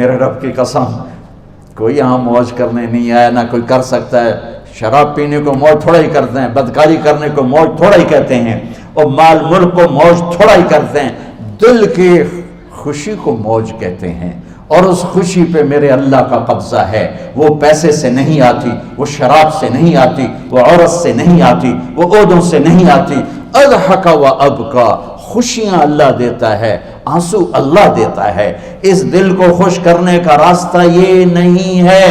میرے رب کی قسم کوئی یہاں موج کرنے نہیں آیا، نہ کوئی کر سکتا ہے۔ شراب پینے کو موج تھوڑا ہی کرتے ہیں، بدکاری کرنے کو موج تھوڑا ہی کہتے ہیں، اور مال ملک کو موج تھوڑا ہی کرتے ہیں، دل کی خوشی کو موج کہتے ہیں۔ اور اس خوشی پہ میرے اللہ کا قبضہ ہے، وہ پیسے سے نہیں آتی، وہ شراب سے نہیں آتی، وہ عورت سے نہیں آتی، وہ عہدوں سے نہیں آتی۔ اضحک و ابکا، خوشیاں اللہ دیتا ہے، آنسو اللہ دیتا ہے۔ اس دل کو خوش کرنے کا راستہ یہ نہیں ہے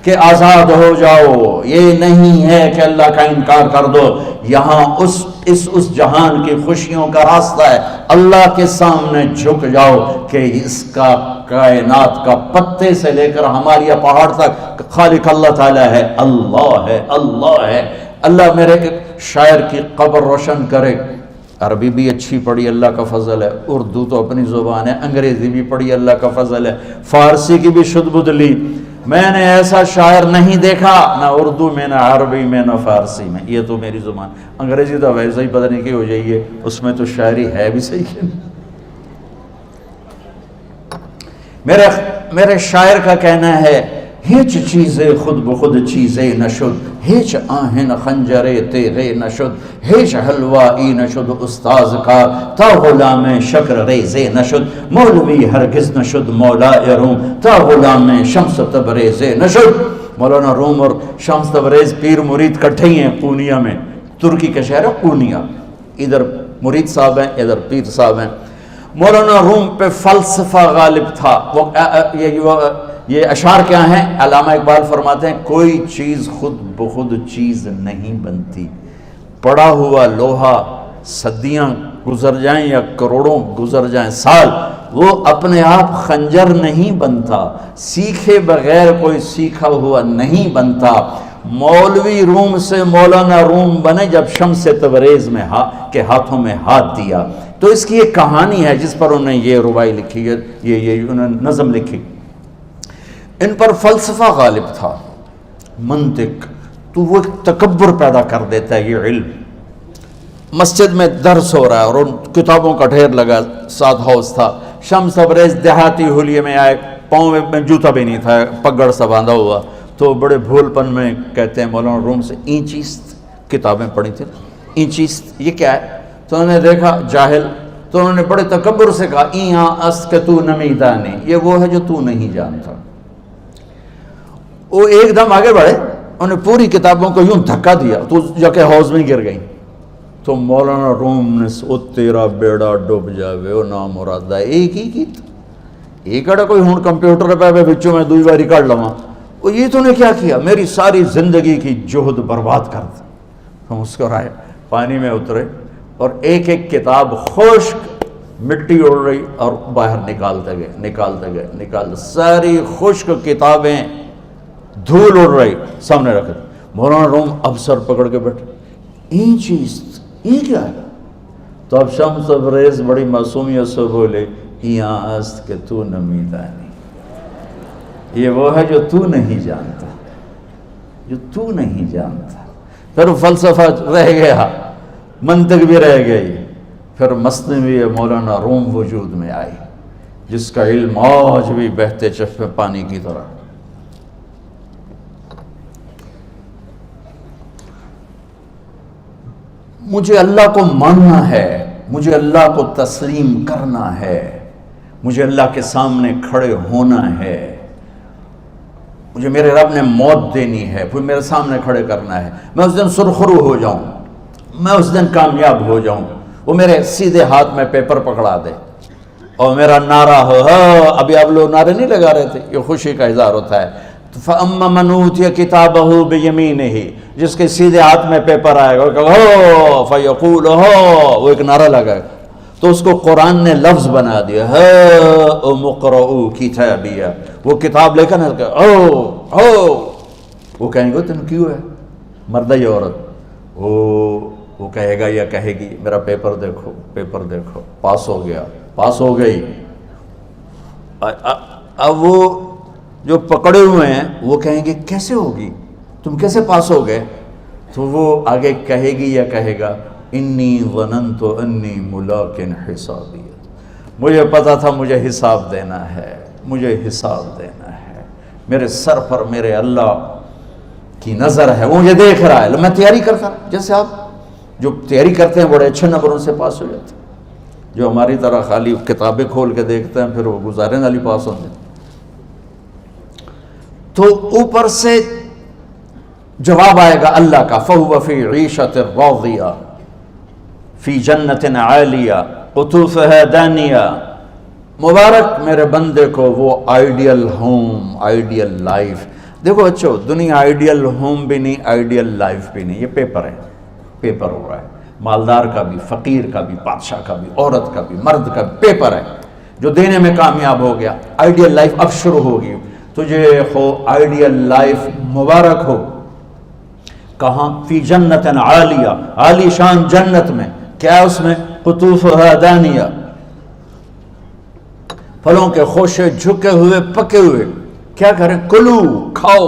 کہ آزاد ہو جاؤ، یہ نہیں ہے کہ اللہ کا انکار کر دو۔ یہاں اس جہان کی خوشیوں کا راستہ ہے، اللہ کے سامنے جھک جاؤ کہ اس کا کائنات کا پتے سے لے کر ہماری پہاڑ تک خالق اللہ تعالیٰ ہے، اللہ ہے، اللہ ہے۔ اللہ میرے شاعر کی قبر روشن کرے۔ عربی بھی اچھی پڑھی، اللہ کا فضل ہے، اردو تو اپنی زبان ہے، انگریزی بھی پڑھی، اللہ کا فضل ہے، فارسی کی بھی شد بد لی۔ میں نے ایسا شاعر نہیں دیکھا، نہ اردو میں، نہ عربی میں، نہ فارسی میں، یہ تو میری زبان۔ انگریزی تو ویسے ہی پتہ نہیں کی ہو جائیے، اس میں تو شاعری ہے بھی صحیح ہے۔ میرے شاعر کا کہنا ہے، ہیچ چیزیں خود بخود چیزیں نشد، ہیچ آہن خنجرے تیغے نشد، ہیچ حلوائی نشد استاذ کا، تا غلام شکر ریزے نشد، مولوی ہرگز نشد مولا روم، تا غلام شمس تبریز نشد۔ مولانا روم اور شمس تبریز پیر مرید کٹھے ہی ہیں پونیا میں، ترکی کا شہر ہے پونیا، ادھر مرید صاحب ہیں، ادھر پیر صاحب ہیں۔ مولانا روم پہ فلسفہ غالب تھا۔ یہ اشعار کیا ہیں؟ علامہ اقبال فرماتے ہیں، کوئی چیز خود بخود چیز نہیں بنتی، پڑا ہوا لوہا صدیاں گزر جائیں یا کروڑوں گزر جائیں سال، وہ اپنے آپ خنجر نہیں بنتا، سیکھے بغیر کوئی سیکھا ہوا نہیں بنتا۔ مولوی روم سے مولانا روم بنے جب شمس تبریز میں کے ہاتھوں میں ہاتھ دیا۔ تو اس کی ایک کہانی ہے جس پر انہوں نے یہ ربائی لکھی ہے، یہ انہوں نے نظم لکھی۔ ان پر فلسفہ غالب تھا، منطق، تو وہ تکبر پیدا کر دیتا ہے یہ علم۔ مسجد میں درس ہو رہا ہے اور ان کتابوں کا ڈھیر لگا، ساتھ ہاؤس تھا۔ شمس تبریز دیہاتی حلیے میں آئے، پاؤں میں جوتا بھی نہیں تھا، پگڑ سا باندھا ہوا، تو بڑے بھول پن میں کہتے ہیں مولانا روم سے، اینچیست کتابیں پڑھی تھی، اینچیست یہ کیا ہے؟ تو انہوں نے دیکھا جاہل، تو انہوں نے بڑے تکبر سے کہا، ایہاں است کہ تو نمیدانی، یہ وہ ہے جو تو نہیں جانتا۔ وہ ایک دم آگے بڑھے، انہوں نے پوری کتابوں کو یوں دھکا دیا تو جا کے حوض میں گر گئی۔ تو مولانا روم نے او تیرا بیڑا ڈوب جاوے او نام مرادہ، ایک ہی کی ایک اڑا کوئی ہون کمپیوٹر پہ بچوں میں دوئی باری کر لواں، وہ یہ تو نے کیا کیا، میری ساری زندگی کی جہد برباد کر دی۔ ہم مسکرائے، پانی میں اترے اور ایک ایک کتاب خشک مٹی اڑ رہی اور باہر نکالتے گئے، ساری خشک کتابیں دھول اڑ رہی سامنے رکھے۔ مولانا روم اب سر پکڑ کے بیٹھے، این چیز یہ کیا ہے؟ تو اب شمس تبریز بڑی معصومیت سے بولے، یہاں است کہ تو نمیدانی، یہ وہ ہے جو تو نہیں جانتا، جو تو نہیں جانتا۔ پھر فلسفہ رہ گیا، منطق بھی رہ گئی، پھر مثنوی مولانا روم وجود میں آئی، جس کا علم آج بھی بہتے چشمے پانی کی طرح۔ مجھے اللہ کو ماننا ہے، مجھے اللہ کو تسلیم کرنا ہے، مجھے اللہ کے سامنے کھڑے ہونا ہے، مجھے میرے رب نے موت دینی ہے، پھر میرے سامنے کھڑے کرنا ہے، میں اس دن سرخرو ہو جاؤں، میں اس دن کامیاب ہو جاؤں، وہ میرے سیدھے ہاتھ میں پیپر پکڑا دے اور میرا نعرہ ہو، ابھی آپ لوگ نعرے نہیں لگا رہے تھے، یہ خوشی کا اظہار ہوتا ہے۔ فَأَمَّا مَنْ أُوتِيَ كِتَابَهُ بِيَمِينِهِ، جس کے سیدھے ہاتھ میں پیپر آئے گا، فَيَقُولُ وہ ایک نعرہ لگائے گا، تو اس کو قرآن نے لفظ بنا دیا، هَاؤْمُ اقْرَءُوا كِتَابِيَهْ، وہ کتاب لے کر وہ کہیں گے تم کیوں ہے، مرد یا عورت، وہ کہے گا یا کہے گی میرا پیپر دیکھو، پیپر دیکھو، پاس ہو گیا، پاس ہو گئی۔ اب وہ جو پکڑے ہوئے ہیں وہ کہیں گے کیسے ہوگی، تم کیسے پاس ہو گئے؟ تو وہ آگے کہے گی یا کہے گا، انی ظننت انی ملاق حسابی، مجھے پتا تھا مجھے حساب دینا ہے، مجھے حساب دینا ہے، میرے سر پر میرے اللہ کی نظر ہے، وہ مجھے دیکھ رہا ہے۔ میں تیاری کرتا ہوں، جیسے آپ جو تیاری کرتے ہیں بڑے اچھے نمبروں سے پاس ہو جاتے ہیں، جو ہماری طرح خالی کتابیں کھول کے دیکھتے ہیں پھر وہ گزارے والی پاس ہوتے ہیں۔ تو اوپر سے جواب آئے گا اللہ کا، فَهُوَ فِي عِيشَةٍ رَاضِيَةٍ فِي جَنَّةٍ عَالِيَةٍ قُطُوفُهَا دَانِيَةٌ۔ مبارک میرے بندے کو وہ آئیڈیل ہوم، آئیڈیل لائف۔ دیکھو بچو، دنیا آئیڈیل ہوم بھی نہیں، آئیڈیل لائف بھی نہیں، یہ پیپر ہے، پیپر ہو رہا ہے، مالدار کا بھی، فقیر کا بھی، بادشاہ کا بھی، عورت کا بھی، مرد کا بھی پیپر ہے۔ جو دینے میں کامیاب ہو گیا، آئیڈیل لائف اب شروع ہوگی۔ تجھے ہو آئیڈیل لائف مبارک ہو۔ کہاں؟ فی جنت عالیہ، عالی شان جنت میں، کیا اس میں؟ قطوفها دانیہ، پھلوں کے خوشے جھکے ہوئے پکے ہوئے۔ کیا کریں؟ کلو، کھاؤ،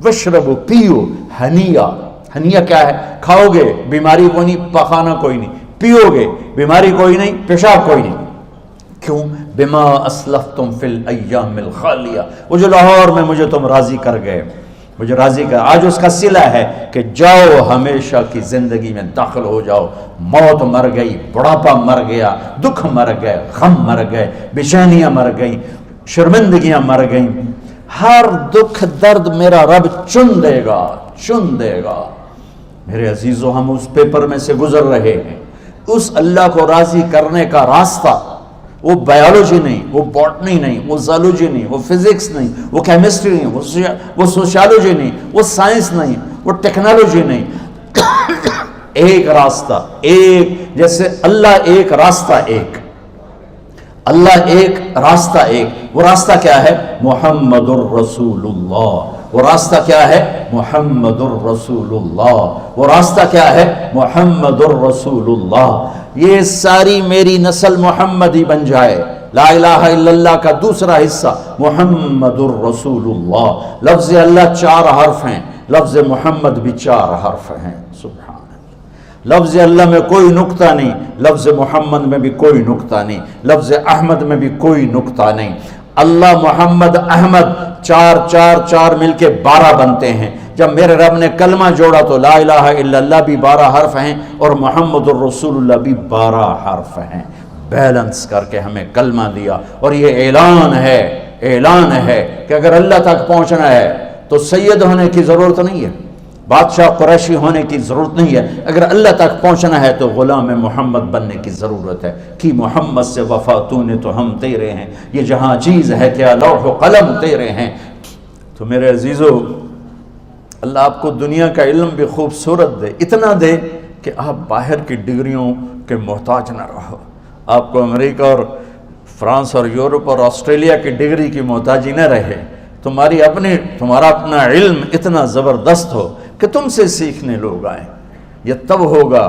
وشربو، پیو، ہنیا۔ ہنیا کیا ہے؟ کھاؤ گے بیماری کوئی نہیں، پخانا کوئی نہیں، پیو گے بیماری کوئی نہیں، پیشاب کوئی نہیں۔ کیوں؟ بما اسلفتم فی الایام الخالیہ، وہ جو لاہور میں مجھے تم راضی کر گئے، مجھے راضی کر، آج اس کا صلہ ہے کہ جاؤ ہمیشہ کی زندگی میں داخل ہو جاؤ۔ موت مر گئی، بڑھاپا مر گیا، دکھ مر گئے، غم مر گئے، بے-چینیاں مر گئیں، شرمندگیاں مر گئیں۔ ہر دکھ درد میرا رب چن دے گا، چن دے گا۔ میرے عزیزو، ہم اس پیپر میں سے گزر رہے ہیں۔ اس اللہ کو راضی کرنے کا راستہ، وہ بایولوجی نہیں، وہ باٹنی نہیں، وہ زالوجی نہیں، وہ فزکس نہیں، وہ کیمسٹری نہیں، وہ سوشیالوجی نہیں، وہ سائنس نہیں، وہ ٹیکنالوجی نہیں۔ ایک راستہ، ایک، جیسے اللہ ایک، راستہ ایک، اللہ ایک، راستہ ایک۔ وہ راستہ کیا ہے؟ محمد الرسول اللہ۔ وہ راستہ کیا ہے؟ محمد الرسول اللہ۔ وہ راستہ کیا ہے؟ محمد الرسول اللہ۔ یہ ساری میری نسل محمدی بن جائے۔ لا الہ الا اللہ کا دوسرا حصہ محمد الرسول اللہ۔ لفظ اللہ 4 حرف ہیں، لفظ محمد بھی 4 حرف ہیں۔ سبحان اللہ۔ لفظ اللہ میں کوئی نقطہ نہیں، لفظ محمد میں بھی کوئی نقطہ نہیں، لفظ احمد میں بھی کوئی نقطہ نہیں۔ اللہ، محمد، احمد، 4 4 4 مل کے 12 بنتے ہیں۔ جب میرے رب نے کلمہ جوڑا تو لا الہ الا اللہ بھی 12 حرف ہیں اور محمد الرسول اللہ بھی 12 حرف ہیں۔ بیلنس کر کے ہمیں کلمہ دیا، اور یہ اعلان ہے، اعلان ہے کہ اگر اللہ تک پہنچنا ہے تو سید ہونے کی ضرورت نہیں ہے، بادشاہ قریشی ہونے کی ضرورت نہیں ہے۔ اگر اللہ تک پہنچنا ہے تو غلام محمد بننے کی ضرورت ہے۔ کہ محمد سے وفا تو نے تو ہم تیرے ہیں، یہ جہاں چیز ہے کیا لوح و قلم تیرے ہیں۔ تو میرے عزیزو، اللہ آپ کو دنیا کا علم بھی خوبصورت دے، اتنا دے کہ آپ باہر کی ڈگریوں کے محتاج نہ رہو، آپ کو امریکہ اور فرانس اور یورپ اور آسٹریلیا کی ڈگری کی محتاجی نہ رہے، تمہارا اپنا علم اتنا زبردست ہو کہ تم سے سیکھنے لوگ آئیں۔ یہ تب ہوگا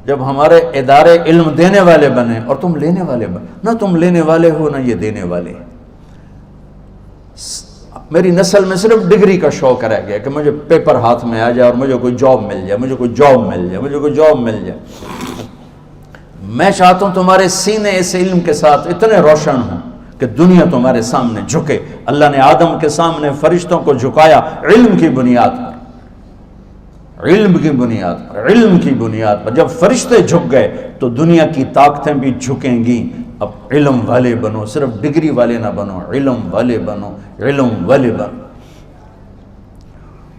جب ہمارے ادارے علم دینے والے بنے اور تم لینے والے بنے، نہ تم لینے والے ہو نہ یہ دینے والے۔ میری نسل میں صرف ڈگری کا شوق رہ گیا کہ مجھے پیپر ہاتھ میں آ جائے اور مجھے کوئی جاب مل جائے، مجھے کوئی جاب مل جائے، مجھے کوئی جاب مل جائے۔ میں چاہتا ہوں تمہارے سینے اس علم کے ساتھ اتنے روشن ہوں کہ دنیا تمہارے سامنے جھکے۔ اللہ نے آدم کے سامنے فرشتوں کو جھکایا علم کی بنیاد پر، علم کی بنیاد پر، علم کی بنیاد پر۔ جب فرشتے جھک گئے تو دنیا کی طاقتیں بھی جھکیں گی۔ اب علم والے بنو، صرف ڈگری والے نہ بنو، علم والے بنو، علم والے بنو۔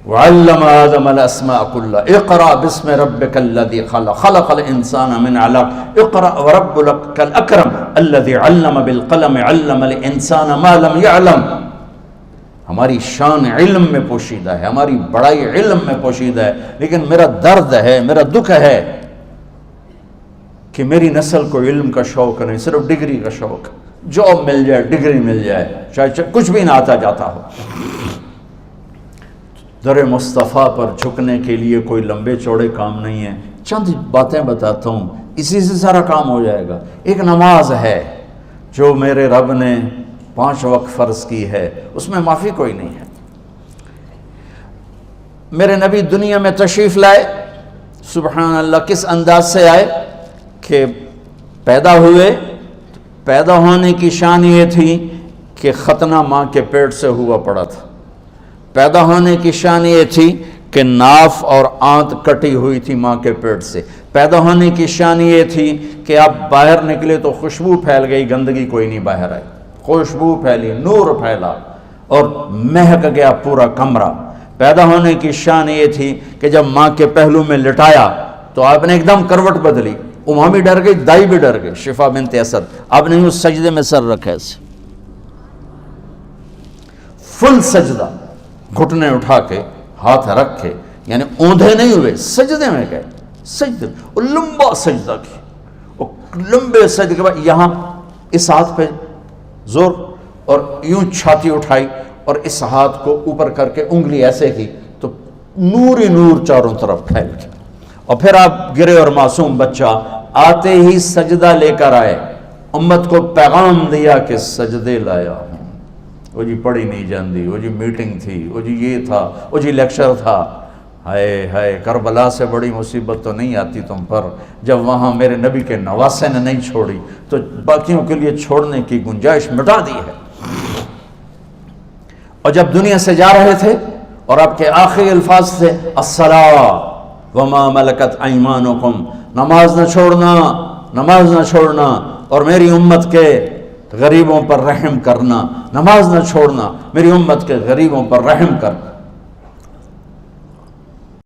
وعلم آدم الاسماء كلها اقرأ باسم ربك الذي خلق خلق الانسان من علق اقرأ وربك الاكرم الذي علم بالقلم علم الانسان ما لم يعلم۔ ہماری شان علم میں پوشیدہ ہے، ہماری بڑائی علم میں پوشیدہ ہے، لیکن میرا درد ہے، میرا دکھ ہے کہ میری نسل کو علم کا شوق نہیں، صرف ڈگری کا شوق۔ جاب مل جائے، ڈگری مل جائے، چاہے کچھ بھی نہ آتا جاتا ہو۔ در مصطفیٰ پر جھکنے کے لیے کوئی لمبے چوڑے کام نہیں ہیں، چند باتیں بتاتا ہوں، اسی سے سارا کام ہو جائے گا۔ ایک نماز ہے جو میرے رب نے 5 وقت فرض کی ہے، اس میں معافی کوئی نہیں ہے۔ میرے نبی دنیا میں تشریف لائے، سبحان اللہ، کس انداز سے آئے کہ پیدا ہوئے، پیدا ہونے کی شان یہ تھی کہ ختنہ ماں کے پیٹ سے ہوا پڑا تھا. پیدا ہونے کی شان یہ تھی کہ ناف اور آنت کٹی ہوئی تھی ماں کے پیٹ سے. پیدا ہونے کی شان یہ تھی کہ آپ باہر نکلے تو خوشبو پھیل گئی, گندگی کوئی نہیں باہر آئی, خوشبو پھیلی, نور پھیلا اور مہک گیا پورا کمرہ. پیدا ہونے کی شان یہ تھی کہ جب ماں کے پہلو میں لٹایا تو آپ نے ایک دم کروٹ بدلی. اماں بھی ڈر گئی, دائی بھی ڈر گئی, شفا بنت اسد. آپ نے اس سجدے میں سر رکھا ایسے فل سجدہ, گھٹنے اٹھا کے ہاتھ رکھ کے, یعنی اوندھے نہیں ہوئے, سجدے میں گئے. سجدے اور لمبا سجدہ کی, اور لمبے سجدے کے بعد یہاں اس ہاتھ پہ زور اور یوں چھاتی اٹھائی اور اس ہاتھ کو اوپر کر کے انگلی ایسے کی تو نور ہی نور چاروں طرف پھیل گیا. اور پھر آپ گرے اور معصوم بچہ آتے ہی سجدہ لے کر آئے, امت کو پیغام دیا کہ سجدے لایا ہوں. وہ جی پڑھی نہیں جاندی, وہ جی میٹنگ تھی, وہ جی یہ تھا, وہ جی لیکچر تھا. ہائے ہائے, کربلا سے بڑی مصیبت تو نہیں آتی تم پر جب وہاں میرے نبی کے نواسے نے نہیں چھوڑی تو باقیوں کے لیے چھوڑنے کی گنجائش مٹا دی ہے. اور جب دنیا سے جا رہے تھے اور آپ کے آخری الفاظ تھے الصلاۃ وما ملکت ایمانکم, نماز نہ چھوڑنا, نماز نہ چھوڑنا, اور میری امت کے غریبوں پر رحم کرنا, نماز نہ چھوڑنا, میری امت کے غریبوں پر رحم کر.